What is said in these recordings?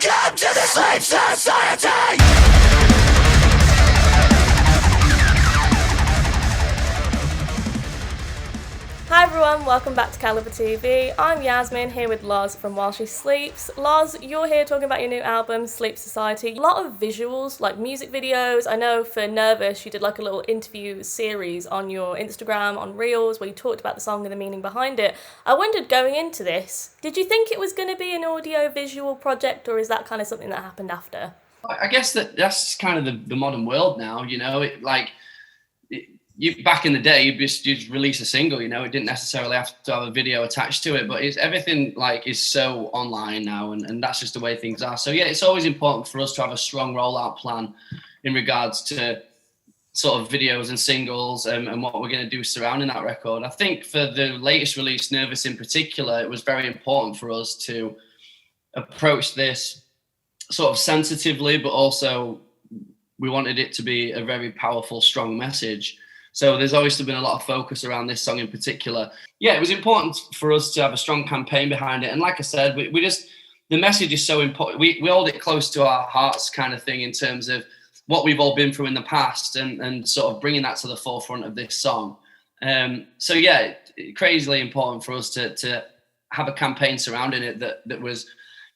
Welcome to the Sleep Society! Hi everyone, welcome back to CaliberTV. I'm Yasmin, here with Loz from While She Sleeps. Loz, you're here talking about your new album, Sleep Society. A lot of visuals, like music videos. I know for Nervous, you did like a little interview series on your Instagram, on Reels, where you talked about the song and the meaning behind it. I wondered, going into this, did you think it was going to be an audio-visual project, or is that kind of something that happened after? I guess that's kind of the modern world now, you know, you back in the day, you'd just release a single, you know, it didn't necessarily have to have a video attached to it, but everything is so online now, and that's just the way things are. So yeah, it's always important for us to have a strong rollout plan in regards to sort of videos and singles and what we're going to do surrounding that record. I think for the latest release, Nervous in particular, it was very important for us to approach this sort of sensitively, but also we wanted it to be a very powerful, strong message. So there's obviously been a lot of focus around this song in particular. Yeah, it was important for us to have a strong campaign behind it. And like I said, we just, the message is so important. We hold it close to our hearts kind of thing in terms of what we've all been through in the past and sort of bringing that to the forefront of this song. So yeah, crazily important for us to have a campaign surrounding it that was,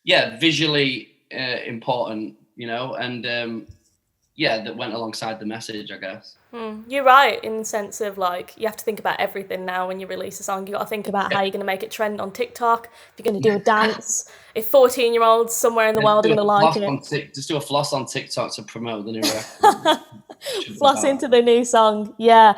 yeah, visually important, you know, and yeah, that went alongside the message, I guess. You're right in the sense of like you have to think about everything now when you release a song. You got to think about how you're going to make it trend on TikTok. If you're going to do a dance, if 14-year-olds somewhere in the world are going to like it. Just do a floss on TikTok to promote the new record. Floss into the new song, yeah.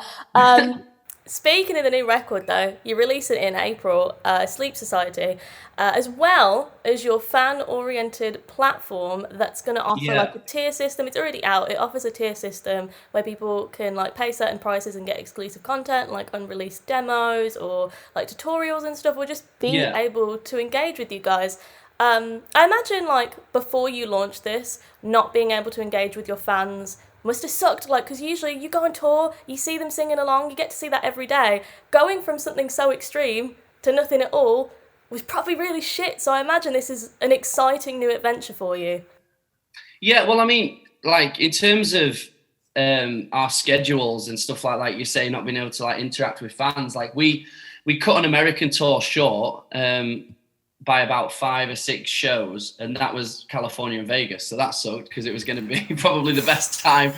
Speaking of the new record, though, you release it in April, Sleep Society, as well as your fan-oriented platform that's going to offer like a tier system. It's already out. It offers a tier system where people can like pay certain prices and get exclusive content, like unreleased demos or like tutorials and stuff, or just being able to engage with you guys. I imagine like before you launched this, not being able to engage with your fans must have sucked, like, because usually you go on tour, you see them singing along, you get to see that every day. Going from something so extreme to nothing at all was probably really shit, so I imagine this is an exciting new adventure for you. Yeah, well, I mean, like, in terms of our schedules and stuff like you say, not being able to, like, interact with fans, like, we cut an American tour short by about 5 or 6 shows, and that was California and Vegas. So that sucked because it was going to be probably the best time,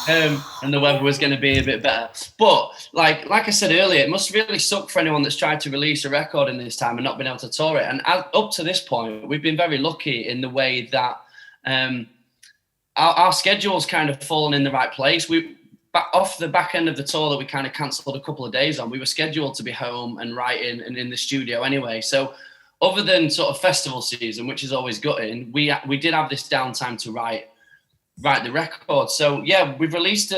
and the weather was going to be a bit better. But like I said earlier, it must really suck for anyone that's tried to release a record in this time and not been able to tour it. And up to this point, we've been very lucky in the way that our schedule's kind of fallen in the right place. Off the back end of the tour that we kind of cancelled a couple of days on, we were scheduled to be home and writing and in the studio anyway. So other than sort of festival season, which is always gutting, we did have this downtime to write the record. So yeah, we've released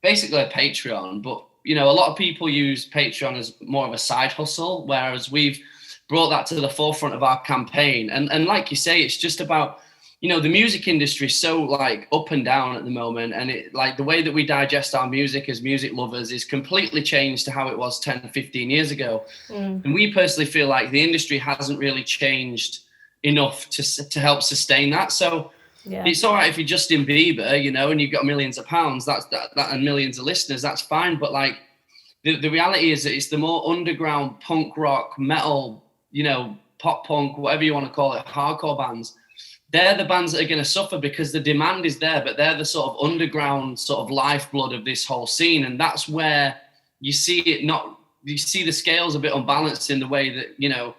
basically a Patreon, but you know, a lot of people use Patreon as more of a side hustle, whereas we've brought that to the forefront of our campaign. And like you say, it's just about, you know, the music industry is so like up and down at the moment, and it like the way that we digest our music as music lovers is completely changed to how it was 10, 15 years ago. And we personally feel like the industry hasn't really changed enough to help sustain that. So it's all right if you're Justin Bieber, you know, and you've got millions of pounds, that and millions of listeners, that's fine. But like the reality is that it's the more underground punk rock, metal, you know, pop punk, whatever you want to call it, hardcore bands. They're the bands that are going to suffer because the demand is there, but they're the sort of underground sort of lifeblood of this whole scene. And that's where you see you see the scales a bit unbalanced in the way that, you know,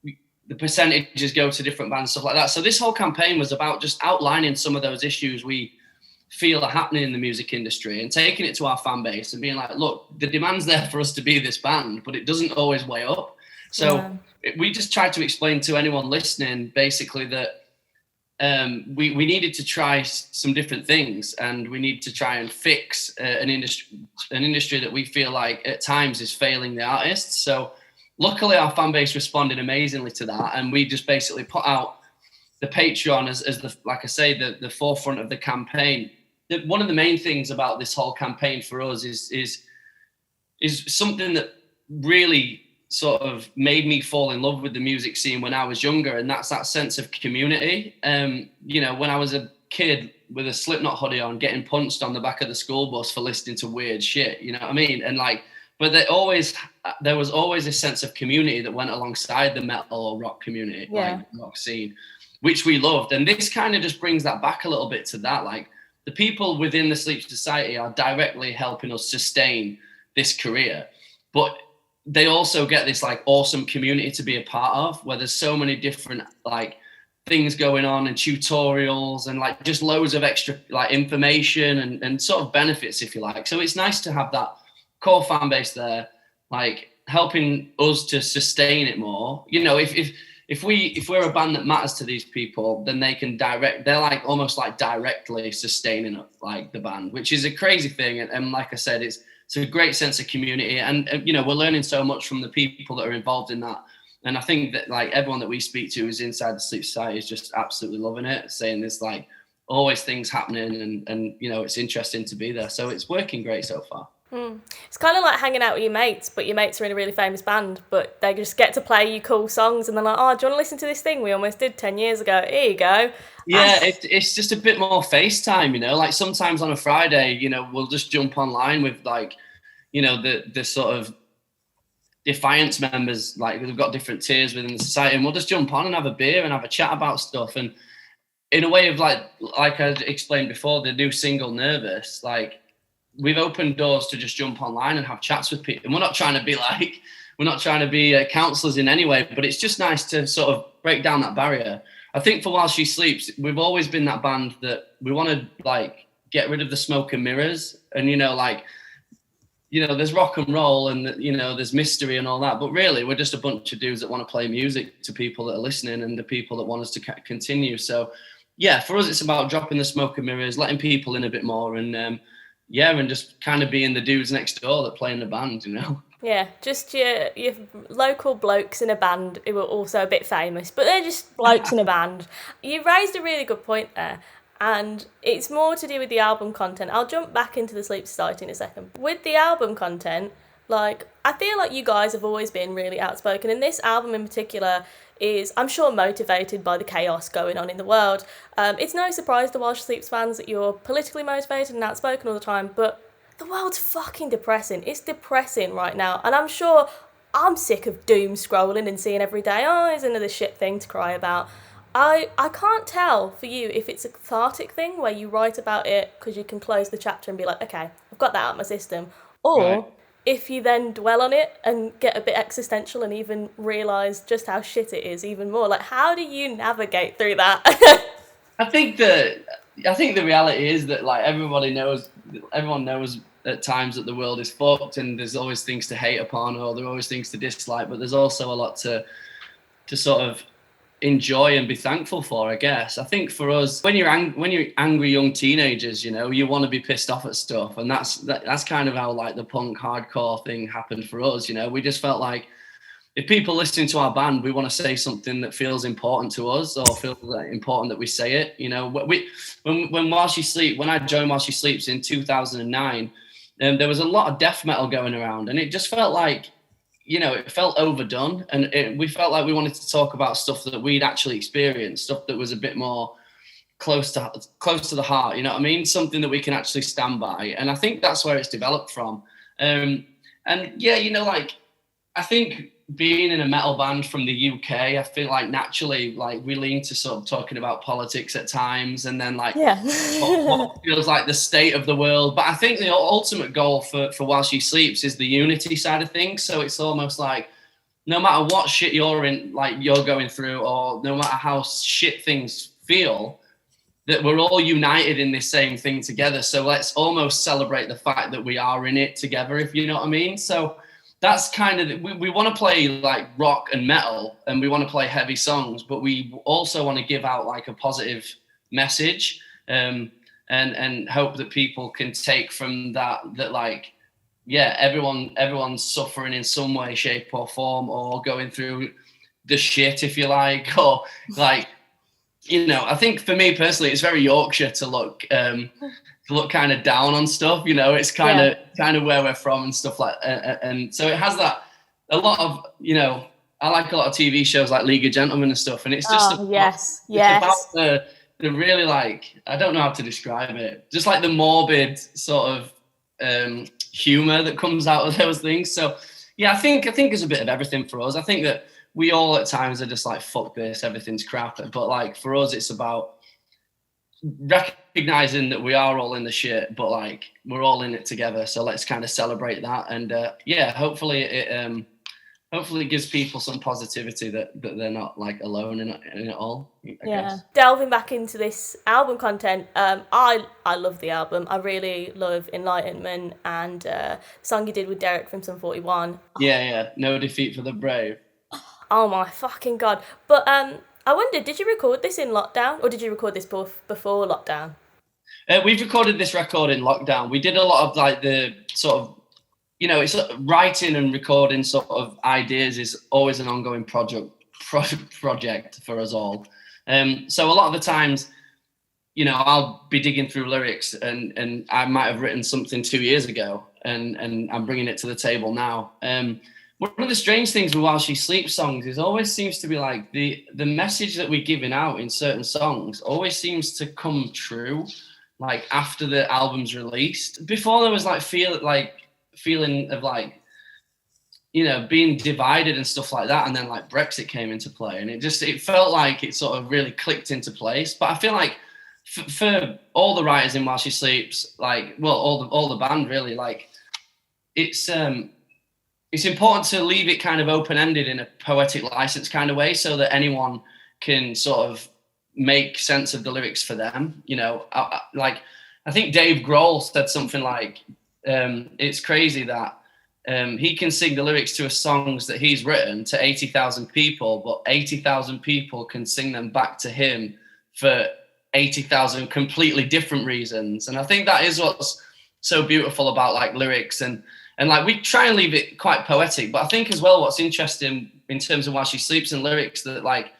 the percentages go to different bands, stuff like that. So this whole campaign was about just outlining some of those issues we feel are happening in the music industry and taking it to our fan base and being like, look, the demand's there for us to be this band, but it doesn't always weigh up. So we just tried to explain to anyone listening basically that we needed to try some different things, and we need to try and fix an industry that we feel like at times is failing the artists. So luckily our fan base responded amazingly to that, and we just basically put out the Patreon as the, like I say, the forefront of the campaign. One of the main things about this whole campaign for us is something that really sort of made me fall in love with the music scene when I was younger, and that's that sense of community. You know, when I was a kid with a Slipknot hoodie on, getting punched on the back of the school bus for listening to weird shit, you know what I mean? And like, but there was always a sense of community that went alongside the metal or rock community, like rock scene, which we loved. And this kind of just brings that back a little bit to that. Like, the people within the Sleep Society are directly helping us sustain this career, but they also get this like awesome community to be a part of, where there's so many different like things going on and tutorials and like just loads of extra like information and sort of benefits, if you like. So it's nice to have that core fan base there, like helping us to sustain it more. You know, if we're a band that matters to these people, then they're like almost like directly sustaining like the band, which is a crazy thing. And like I said, it's a great sense of community, and you know, we're learning so much from the people that are involved in that. And I think that like everyone that we speak to who's inside the Sleep Society is just absolutely loving it, saying there's like always things happening, and you know, it's interesting to be there. So it's working great so far. It's kind of like hanging out with your mates, but your mates are in a really famous band, but they just get to play you cool songs, and they're like, oh, do you want to listen to this thing we almost did 10 years ago? Here you go. Yeah, it's just a bit more FaceTime, you know, like sometimes on a Friday, you know, we'll just jump online with like, you know, the sort of Defiance members, like we've got different tiers within the society, and we'll just jump on and have a beer and have a chat about stuff. And in a way of like I explained before, the new single Nervous, like we've opened doors to just jump online and have chats with people. And we're not trying to be counselors in any way, but it's just nice to sort of break down that barrier. I think for While She Sleeps, we've always been that band that we want to like get rid of the smoke and mirrors, and you know, like, you know, there's rock and roll and, you know, there's mystery and all that. But really, we're just a bunch of dudes that want to play music to people that are listening and the people that want us to continue. So, yeah, for us, it's about dropping the smoke and mirrors, letting people in a bit more, and, and just kind of being the dudes next door that play in the band, you know? Yeah, just your local blokes in a band who are also a bit famous, but they're just blokes in a band. You raised a really good point there. And it's more to do with the album content. I'll jump back into the Sleep Society in a second. With the album content, like, I feel like you guys have always been really outspoken. And this album in particular is, I'm sure, motivated by the chaos going on in the world. It's no surprise to While She Sleeps fans that you're politically motivated and outspoken all the time, but the world's fucking depressing. It's depressing right now. And I'm sure I'm sick of doom scrolling and seeing every day, oh, here's another shit thing to cry about. I can't tell for you if it's a cathartic thing where you write about it because you can close the chapter and be like, okay, I've got that out of my system. Or if you then dwell on it and get a bit existential and even realise just how shit it is even more. Like, how do you navigate through that? I think the reality is that like everyone knows at times that the world is fucked and there's always things to hate upon or there are always things to dislike, but there's also a lot to sort of enjoy and be thankful for, I guess. I think for us, when you're angry young teenagers, you know, you want to be pissed off at stuff, and that's kind of how like the punk hardcore thing happened for us. You know, we just felt like if people listening to our band, we want to say something that feels important to us or feels important that we say it. You know, when I joined While She Sleeps in 2009, there was a lot of death metal going around, and it just felt like, you know, it felt overdone, and we felt like we wanted to talk about stuff that we'd actually experienced, stuff that was a bit more close to the heart, you know what I mean? Something that we can actually stand by. And I think that's where it's developed from. And yeah, you know, like, I think being in a metal band from the UK, I feel like naturally, like, we lean to sort of talking about politics at times, and then like what feels like the state of the world. But I think the ultimate goal for While She Sleeps is the unity side of things. So it's almost like no matter what shit you're going through, or no matter how shit things feel, that we're all united in this same thing together. So let's almost celebrate the fact that we are in it together, if you know what I mean. So that's kind of, we want to play like rock and metal, and we want to play heavy songs, but we also want to give out like a positive message, and hope that people can take from that like, yeah, everyone's suffering in some way, shape or form, or going through the shit, if you like, or like, you know, I think for me personally, it's very Yorkshire to look kind of down on stuff, you know. It's kind of where we're from and stuff like, and so it has a lot of, I like a lot of TV shows like League of Gentlemen and stuff, and it's just yes. it's about the really, like, I don't know how to describe it, just like the morbid sort of humor that comes out of those things. So yeah, I think there's a bit of everything for us. I think that we all at times are just like, fuck this, everything's crap, but like for us it's about recognizing that we are all in the shit, but like we're all in it together, so let's kind of celebrate that. And hopefully it gives people some positivity that they're not like alone in it all, I guess. Delving back into this album content, I love the album. I really love Enlightenment and the song you did with Derek from Sum 41. No Defeat for the Brave. Oh my fucking god. But I wonder, did you record this in lockdown, or did you record this before lockdown? We've recorded this record in lockdown. We did a lot of like the sort of, it's writing and recording sort of ideas is always an ongoing project for us all. So a lot of the times, I'll be digging through lyrics and I might have written something 2 years ago and I'm bringing it to the table now. One of the strange things with While She Sleeps songs is always seems to be like the message that we're giving out in certain songs always seems to come true, like after the album's released. Before there was like feeling of like, being divided and stuff like that, and then like Brexit came into play, and it felt like it sort of really clicked into place. But I feel like for all the writers in While She Sleeps, like, well, all the band really, like, it's important to leave it kind of open-ended in a poetic license kind of way, so that anyone can sort of make sense of the lyrics for them. I think Dave Grohl said something like, it's crazy that he can sing the lyrics to songs that he's written to 80,000 people, but 80,000 people can sing them back to him for 80,000 completely different reasons. And I think that is what's so beautiful about like lyrics, and like we try and leave it quite poetic, but I think as well what's interesting in terms of While She Sleeps and lyrics, that like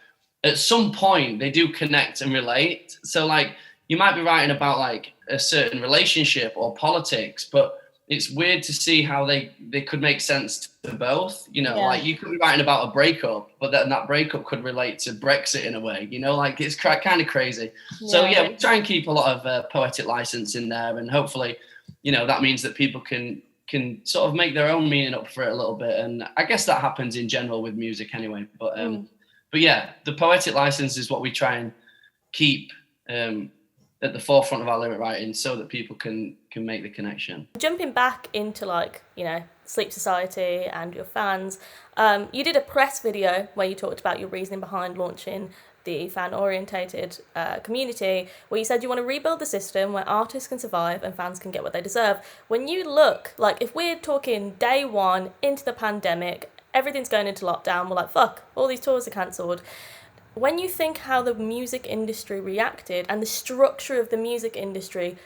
at some point they do connect and relate. So like you might be writing about like a certain relationship or politics, but it's weird to see how they could make sense to both. Like you could be writing about a breakup, but then that breakup could relate to Brexit in a way, like it's kind of crazy. So we try and keep a lot of poetic license in there, and hopefully, that means that people can sort of make their own meaning up for it a little bit. And I guess that happens in general with music anyway. But yeah, the poetic license is what we try and keep at the forefront of our lyric writing, so that people can make the connection. Jumping back into like, Sleep Society and your fans, you did a press video where you talked about your reasoning behind launching the fan-orientated community, where you said you want to rebuild the system where artists can survive and fans can get what they deserve. When you look, like if we're talking day one into the pandemic, everything's going into lockdown, we're like, fuck, all these tours are cancelled. When you think how the music industry reacted and the structure of the music industry,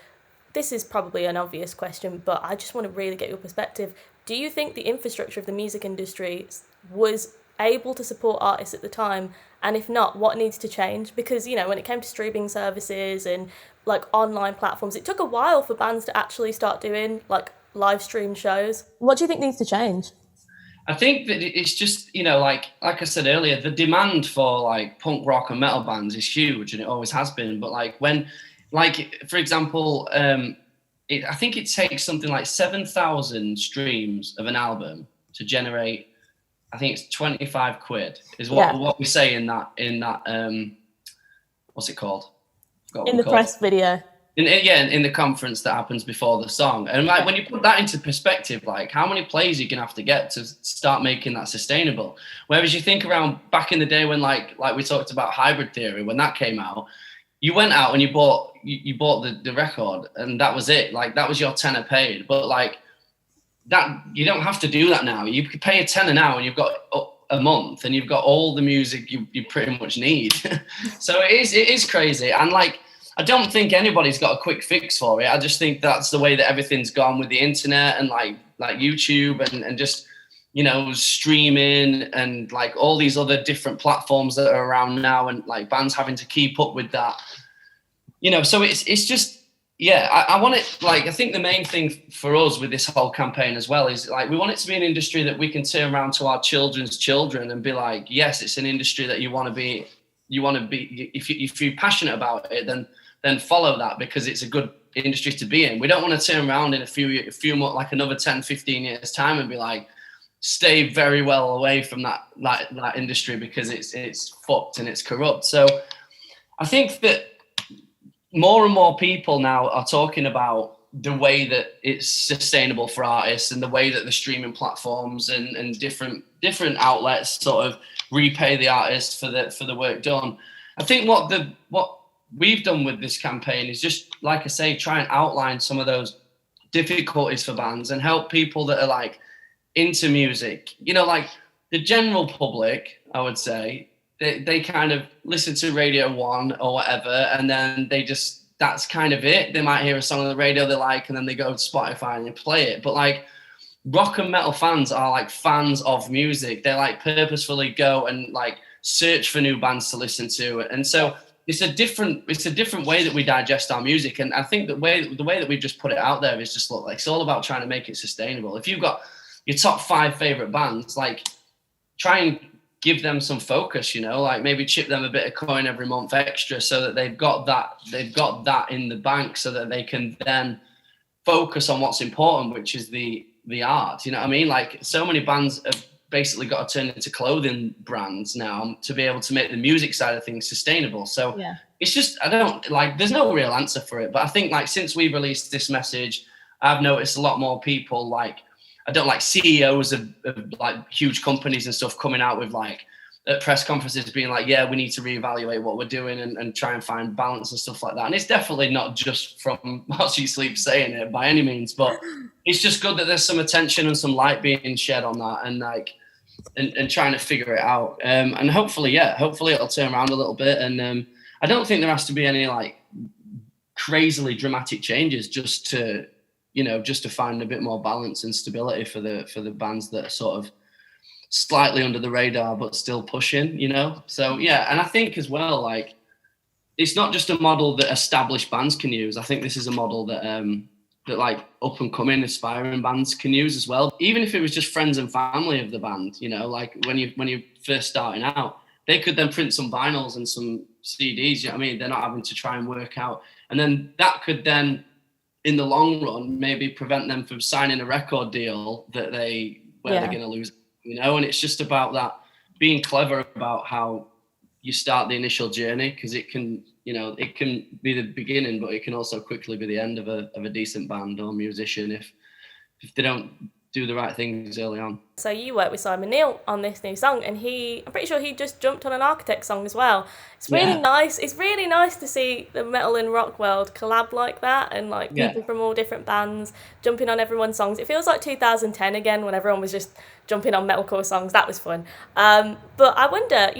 this is probably an obvious question, but I just want to really get your perspective. Do you think the infrastructure of the music industry was able to support artists at the time? And if not, what needs to change? Because, when it came to streaming services and like online platforms, it took a while for bands to actually start doing like live stream shows. What do you think needs to change? I think that it's just, like I said earlier, the demand for like punk rock and metal bands is huge, and it always has been. But like when, like, for example, I think it takes something like 7,000 streams of an album to generate, I think it's 25 quid is what we say in that what's it called? In the press video. In the conference that happens before the song. And like when you put that into perspective, like how many plays you're gonna have to get to start making that sustainable. Whereas you think around back in the day when like we talked about Hybrid Theory, when that came out, you went out and you bought the record, and that was it. Like that was your tenner paid. But like that, you don't have to do that now. You could pay a tenner now and you've got a month and you've got all the music you pretty much need. So it is crazy. And like, I don't think anybody's got a quick fix for it. I just think that's the way that everything's gone with the internet and like YouTube and just, streaming and like all these other different platforms that are around now, and like bands having to keep up with that. So it's just, Yeah, I want it, like, I think the main thing for us with this whole campaign as well is, like, we want it to be an industry that we can turn around to our children's children and be like, yes, it's an industry that you want to be, if you're passionate about it, then follow that, because it's a good industry to be in. We don't want to turn around in a few more, like another 10, 15 years time and be like, stay very well away from that industry because it's fucked and it's corrupt. So I think that more and more people now are talking about the way that it's sustainable for artists and the way that the streaming platforms and different outlets sort of repay the artist for the work done. I think what we've done with this campaign is just, like I say, try and outline some of those difficulties for bands and help people that are like into music, like the general public, I would say. They kind of listen to Radio 1 or whatever, and then that's kind of it. They might hear a song on the radio they like, and then they go to Spotify and they play it. But like rock and metal fans are like fans of music. They like purposefully go and like search for new bands to listen to. And so it's a different way that we digest our music. And I think the way that we've just put it out there is just, look, like, it's all about trying to make it sustainable. If you've got your top 5 favorite bands, like, try and give them some focus, like maybe chip them a bit of coin every month extra so that they've got that in the bank so that they can then focus on what's important, which is the art. You know what I mean? Like, so many bands have basically got to turn into clothing brands now to be able to make the music side of things sustainable. So yeah. It's just, there's no real answer for it. But I think, like, since we released this message, I've noticed a lot more people, like, I don't like CEOs of like huge companies and stuff coming out with like at press conferences being like, yeah, we need to reevaluate what we're doing and try and find balance and stuff like that. And it's definitely not just from While She Sleeps saying it by any means, but it's just good that there's some attention and some light being shed on that and like, and trying to figure it out. And hopefully it'll turn around a little bit. And I don't think there has to be any like crazily dramatic changes just to find a bit more balance and stability for the bands that are sort of slightly under the radar but still pushing, So yeah, and I think as well, like, it's not just a model that established bands can use. I think this is a model that that like up and coming aspiring bands can use as well. Even if it was just friends and family of the band, like when you're first starting out, they could then print some vinyls and some CDs. You know what I mean? They're not having to try and work out, and then that could then, in the long run, maybe prevent them from signing a record deal that they're going to lose, and it's just about that, being clever about how you start the initial journey, because it can be the beginning, but it can also quickly be the end of a decent band or musician if they don't do the right things early on. So you worked with Simon Neil on this new song, and I'm pretty sure he just jumped on an Architect song as well. It's really nice. It's really nice to see the metal and rock world collab like that, and like people from all different bands jumping on everyone's songs. It feels like 2010 again, when everyone was just jumping on metalcore songs. That was fun. But I wonder,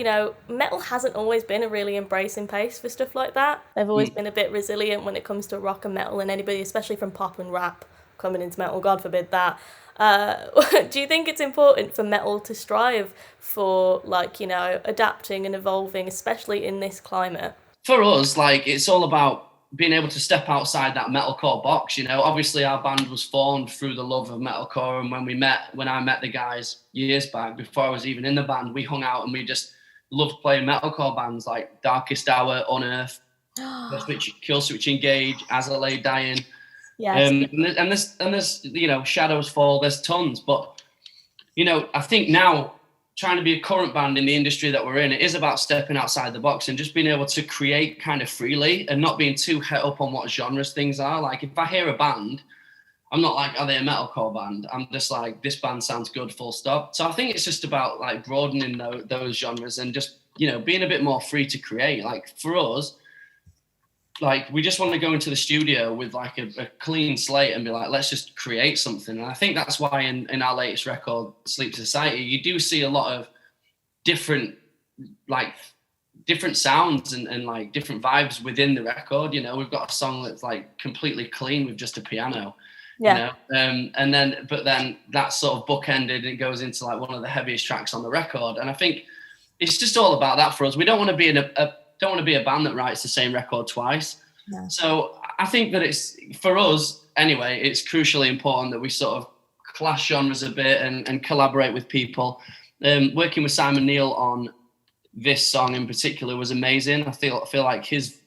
metal hasn't always been a really embracing pace for stuff like that. They've always been a bit resilient when it comes to rock and metal, and anybody, especially from pop and rap, coming into metal, God forbid that. Do you think it's important for metal to strive for, like, adapting and evolving, especially in this climate? For us, like, it's all about being able to step outside that metalcore box. Obviously our band was formed through the love of metalcore, and when I met the guys years back, before I was even in the band, we hung out and we just loved playing metalcore bands like Darkest Hour, Unearth, Killswitch Engage, As I Lay Dying. Yes. And there's Shadows Fall, there's tons, but I think now, trying to be a current band in the industry that we're in, it is about stepping outside the box and just being able to create kind of freely and not being too het up on what genres things are. Like, if I hear a band, I'm not like, are they a metalcore band? I'm just like, this band sounds good, full stop. So I think it's just about like broadening those genres and just being a bit more free to create. Like, for us, like, we just want to go into the studio with like a clean slate and be like, let's just create something. And I think that's why in our latest record, Sleep Society, you do see a lot of different sounds and like different vibes within the record. We've got a song that's like completely clean with just a piano. But then that's sort of bookended and it goes into like one of the heaviest tracks on the record. And I think it's just all about that for us. We don't want to be a band that writes the same record twice. Yeah. So I think that it's, for us anyway, it's crucially important that we sort of clash genres a bit and collaborate with people. Working with Simon Neil on this song in particular was amazing. I feel like his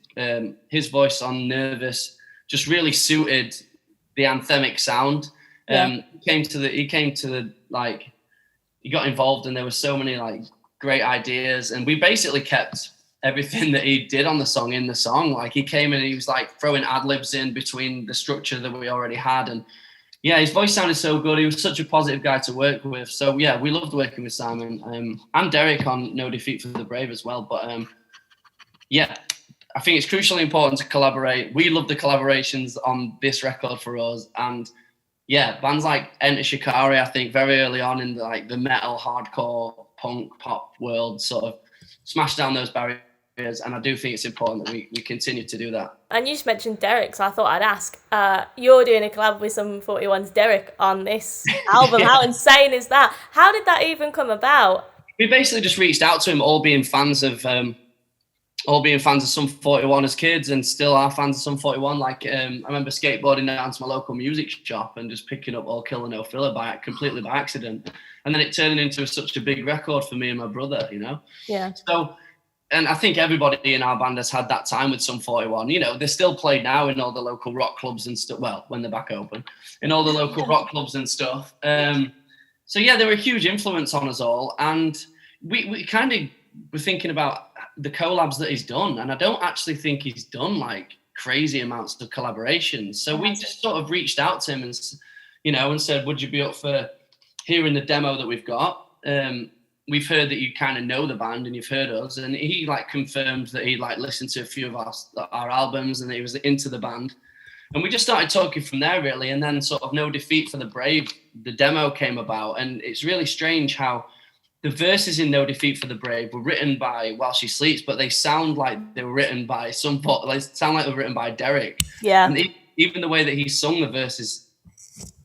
voice on Nervous just really suited the anthemic sound. He got involved, and there were so many like great ideas, and we basically kept everything that he did on the song in the song. Like, he came in and he was like throwing ad-libs in between the structure that we already had, and yeah, his voice sounded so good. He was such a positive guy to work with. So yeah, we loved working with Simon and Derek on No Defeat for the Brave as well. But yeah, I think it's crucially important to collaborate. We love the collaborations on this record for us, and yeah, bands like Enter Shikari, I think very early on in the metal, hardcore, punk, pop world sort of smashed down those barriers, and I do think it's important that we continue to do that. And you just mentioned Derek, so I thought I'd ask. You're doing a collab with Sum 41's Derek on this album. Yeah. How insane is that? How did that even come about? We basically just reached out to him, all being fans of Sum 41 as kids, and still are fans of Sum 41. Like, I remember skateboarding down to my local music shop and just picking up All Killer No Filler completely by accident, and then it turned into such a big record for me and my brother, you know. Yeah. So, and I think everybody in our band has had that time with Sum 41. You know, they're still played now in all the local rock clubs and stuff. Well, when they're back open, in all the local rock clubs and stuff. So yeah, they were a huge influence on us all, and we kind of were thinking about the collabs that he's done, and I don't actually think he's done like crazy amounts of collaborations. So we just sort of reached out to him and, you know, and said, would you be up for hearing the demo that we've got? We've heard that you kind of know the band and you've heard us, and he like confirmed that he like listened to a few of our albums and that he was into the band, and we just started talking from there really. And then sort of No Defeat for the Brave, the demo came about, and it's really strange how the verses in No Defeat for the Brave were written by While She Sleeps, but they sound like they were written by they were written by Derek. Yeah. And even the way that he sung the verses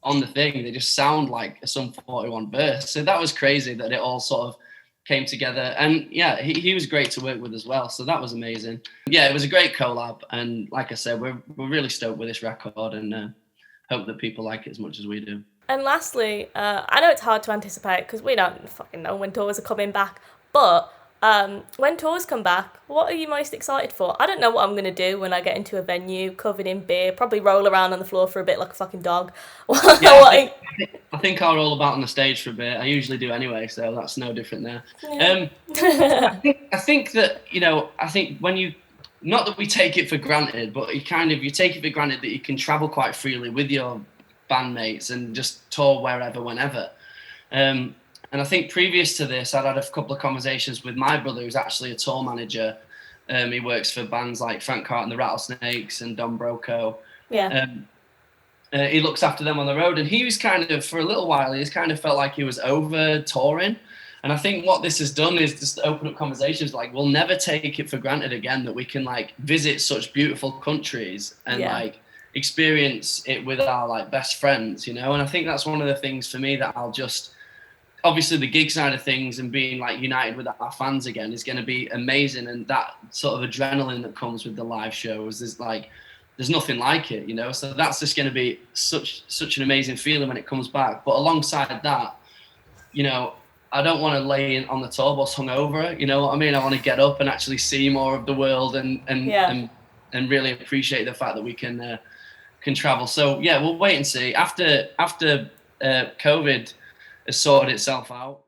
on the thing, they just sound like a Sum 41 verse. So that was crazy that it all sort of came together. And yeah, he was great to work with as well. So that was amazing. Yeah, it was a great collab. And like I said, we're really stoked with this record, and hope that people like it as much as we do. And lastly, I know it's hard to anticipate because we don't fucking know when tours are coming back, but when tours come back, what are you most excited for? I don't know what I'm going to do when I get into a venue covered in beer, probably roll around on the floor for a bit like a fucking dog. Yeah, I think I'll roll about on the stage for a bit. I usually do anyway, so that's no different there. Yeah. I think that, you know, when you, not that we take it for granted, but you take it for granted that you can travel quite freely with your bandmates and just tour wherever, whenever. And I think previous to this, I'd had a couple of conversations with my brother, who's actually a tour manager. He works for bands like Frank Carter and the Rattlesnakes and Don Broco. Yeah. He looks after them on the road, and he was kind of, for a little while, he's kind of felt like he was over touring. And I think what this has done is just open up conversations. Like, we'll never take it for granted again that we can like visit such beautiful countries and like experience it with our like best friends, you know. And I think that's one of the things for me that I'll just, obviously the gig side of things and being like united with our fans again is going to be amazing. And that sort of adrenaline that comes with the live shows is like, there's nothing like it, you know. So that's just going to be such an amazing feeling when it comes back. But alongside that, you know, I don't want to lay on the tour bus hungover, you know what I mean? I want to get up and actually see more of the world and really appreciate the fact that we can travel. So yeah, we'll wait and see. After COVID has sorted itself out,